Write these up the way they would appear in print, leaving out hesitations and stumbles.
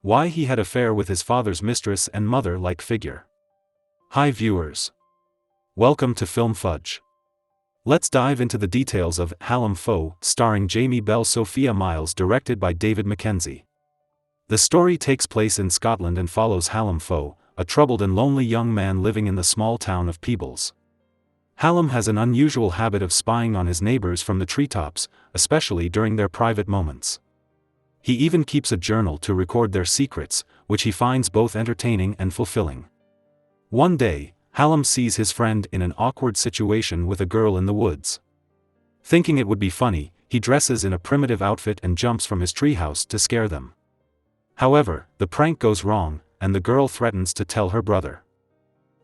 Why he had affair with his father's mistress and mother-like figure. Hi viewers. Welcome to Film Fudge. Let's dive into the details of Hallam Foe, starring Jamie Bell, Sophia Myles, directed by David Mackenzie. The story takes place in Scotland and follows Hallam Foe, a troubled and lonely young man living in the small town of Peebles. Hallam has an unusual habit of spying on his neighbors from the treetops, especially during their private moments. He even keeps a journal to record their secrets, which he finds both entertaining and fulfilling. One day, Hallam sees his friend in an awkward situation with a girl in the woods. Thinking it would be funny, he dresses in a primitive outfit and jumps from his treehouse to scare them. However, the prank goes wrong, and the girl threatens to tell her brother.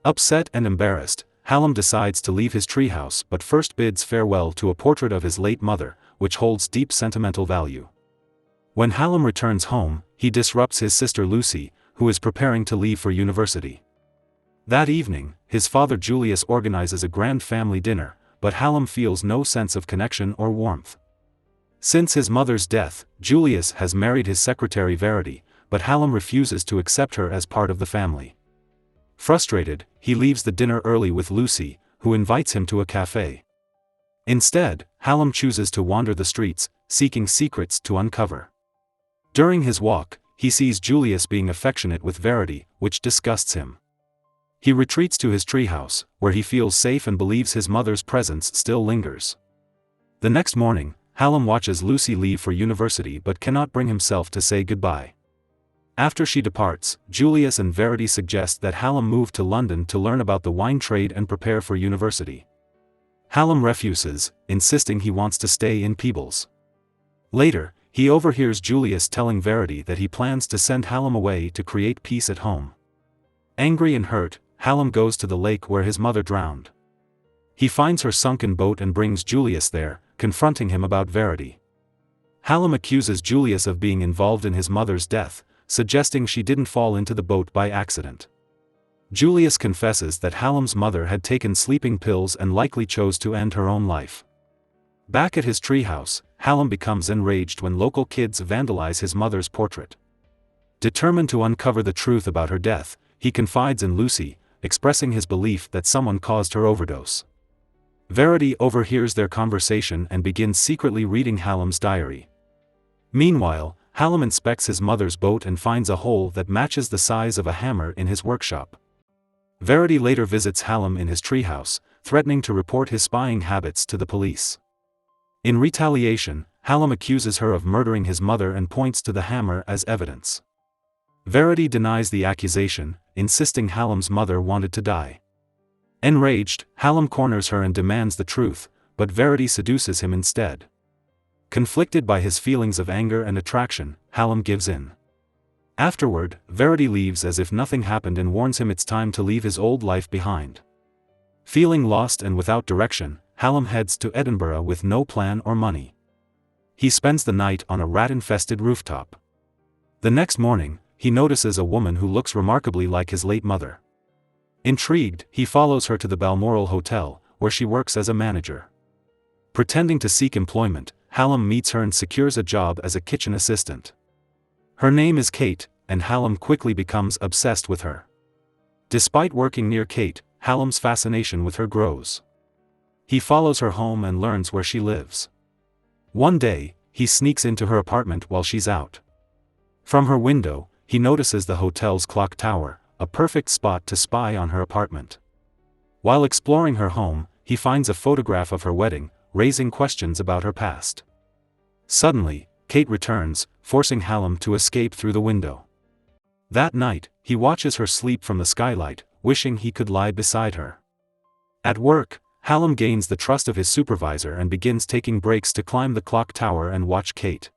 Upset and embarrassed, Hallam decides to leave his treehouse but first bids farewell to a portrait of his late mother, which holds deep sentimental value. When Hallam returns home, he disrupts his sister Lucy, who is preparing to leave for university. That evening, his father Julius organizes a grand family dinner, but Hallam feels no sense of connection or warmth. Since his mother's death, Julius has married his secretary Verity, but Hallam refuses to accept her as part of the family. Frustrated, he leaves the dinner early with Lucy, who invites him to a cafe. Instead, Hallam chooses to wander the streets, seeking secrets to uncover. During his walk, he sees Julius being affectionate with Verity, which disgusts him. He retreats to his treehouse, where he feels safe and believes his mother's presence still lingers. The next morning, Hallam watches Lucy leave for university but cannot bring himself to say goodbye. After she departs, Julius and Verity suggest that Hallam move to London to learn about the wine trade and prepare for university. Hallam refuses, insisting he wants to stay in Peebles. Later, he overhears Julius telling Verity that he plans to send Hallam away to create peace at home. Angry and hurt, Hallam goes to the lake where his mother drowned. He finds her sunken boat and brings Julius there, confronting him about Verity. Hallam accuses Julius of being involved in his mother's death, suggesting she didn't fall into the boat by accident. Julius confesses that Hallam's mother had taken sleeping pills and likely chose to end her own life. Back at his treehouse, Hallam becomes enraged when local kids vandalize his mother's portrait. Determined to uncover the truth about her death, he confides in Lucy, expressing his belief that someone caused her overdose. Verity overhears their conversation and begins secretly reading Hallam's diary. Meanwhile, Hallam inspects his mother's boat and finds a hole that matches the size of a hammer in his workshop. Verity later visits Hallam in his treehouse, threatening to report his spying habits to the police. In retaliation, Hallam accuses her of murdering his mother and points to the hammer as evidence. Verity denies the accusation, insisting Hallam's mother wanted to die. Enraged, Hallam corners her and demands the truth, but Verity seduces him instead. Conflicted by his feelings of anger and attraction, Hallam gives in. Afterward, Verity leaves as if nothing happened and warns him it's time to leave his old life behind. Feeling lost and without direction, Hallam heads to Edinburgh with no plan or money. He spends the night on a rat-infested rooftop. The next morning, he notices a woman who looks remarkably like his late mother. Intrigued, he follows her to the Balmoral Hotel, where she works as a manager. Pretending to seek employment, Hallam meets her and secures a job as a kitchen assistant. Her name is Kate, and Hallam quickly becomes obsessed with her. Despite working near Kate, Hallam's fascination with her grows. He follows her home and learns where she lives. One day, he sneaks into her apartment while she's out. From her window, he notices the hotel's clock tower, a perfect spot to spy on her apartment. While exploring her home, he finds a photograph of her wedding, raising questions about her past. Suddenly, Kate returns, forcing Hallam to escape through the window. That night, he watches her sleep from the skylight, wishing he could lie beside her. At work, Hallam gains the trust of his supervisor and begins taking breaks to climb the clock tower and watch Kate.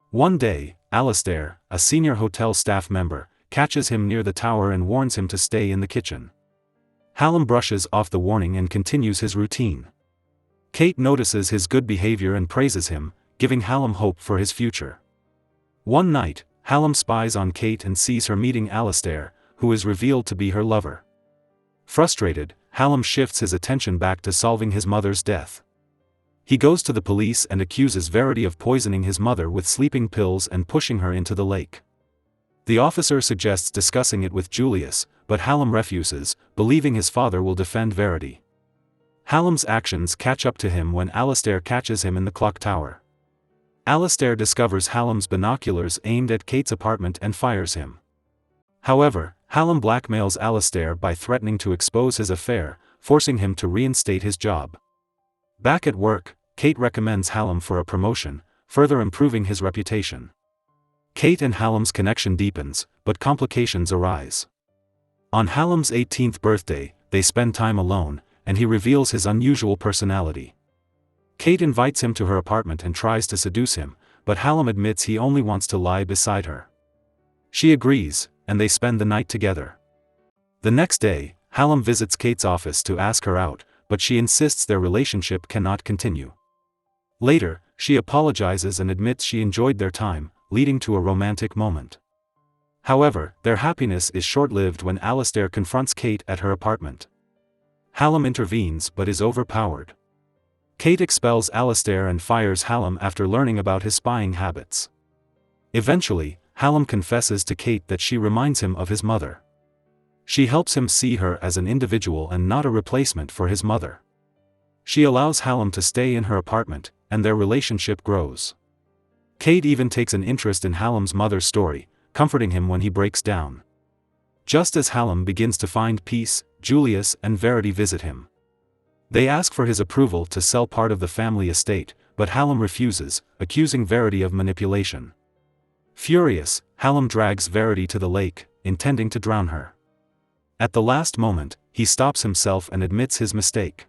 One day, Alastair, a senior hotel staff member, catches him near the tower and warns him to stay in the kitchen. Hallam brushes off the warning and continues his routine. Kate notices his good behavior and praises him, giving Hallam hope for his future. One night, Hallam spies on Kate and sees her meeting Alastair, who is revealed to be her lover. Frustrated, Hallam shifts his attention back to solving his mother's death. He goes to the police and accuses Verity of poisoning his mother with sleeping pills and pushing her into the lake. The officer suggests discussing it with Julius, but Hallam refuses, believing his father will defend Verity. Hallam's actions catch up to him when Alastair catches him in the clock tower. Alastair discovers Hallam's binoculars aimed at Kate's apartment and fires him. However, Hallam blackmails Alastair by threatening to expose his affair, forcing him to reinstate his job. Back at work, Kate recommends Hallam for a promotion, further improving his reputation. Kate and Hallam's connection deepens, but complications arise. On Hallam's 18th birthday, they spend time alone, and he reveals his unusual personality. Kate invites him to her apartment and tries to seduce him, but Hallam admits he only wants to lie beside her. She agrees, and they spend the night together. The next day, Hallam visits Kate's office to ask her out, but she insists their relationship cannot continue. Later, she apologizes and admits she enjoyed their time, leading to a romantic moment. However, their happiness is short-lived when Alastair confronts Kate at her apartment. Hallam intervenes but is overpowered. Kate expels Alastair and fires Hallam after learning about his spying habits. Eventually, Hallam confesses to Kate that she reminds him of his mother. She helps him see her as an individual and not a replacement for his mother. She allows Hallam to stay in her apartment, and their relationship grows. Kate even takes an interest in Hallam's mother's story, comforting him when he breaks down. Just as Hallam begins to find peace, Julius and Verity visit him. They ask for his approval to sell part of the family estate, but Hallam refuses, accusing Verity of manipulation. Furious, Hallam drags Verity to the lake, intending to drown her. At the last moment, he stops himself and admits his mistake.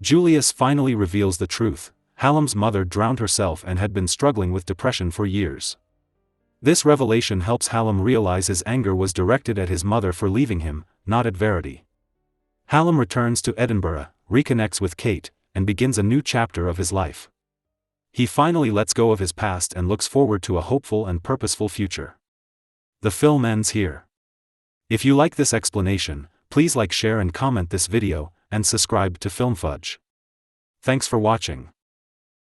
Julius finally reveals the truth: Hallam's mother drowned herself and had been struggling with depression for years. This revelation helps Hallam realize his anger was directed at his mother for leaving him, not at Verity. Hallam returns to Edinburgh, reconnects with Kate, and begins a new chapter of his life. He finally lets go of his past and looks forward to a hopeful and purposeful future. The film ends here. If you like this explanation, please like, share and comment this video, and subscribe to Film Fudge. Thanks for watching.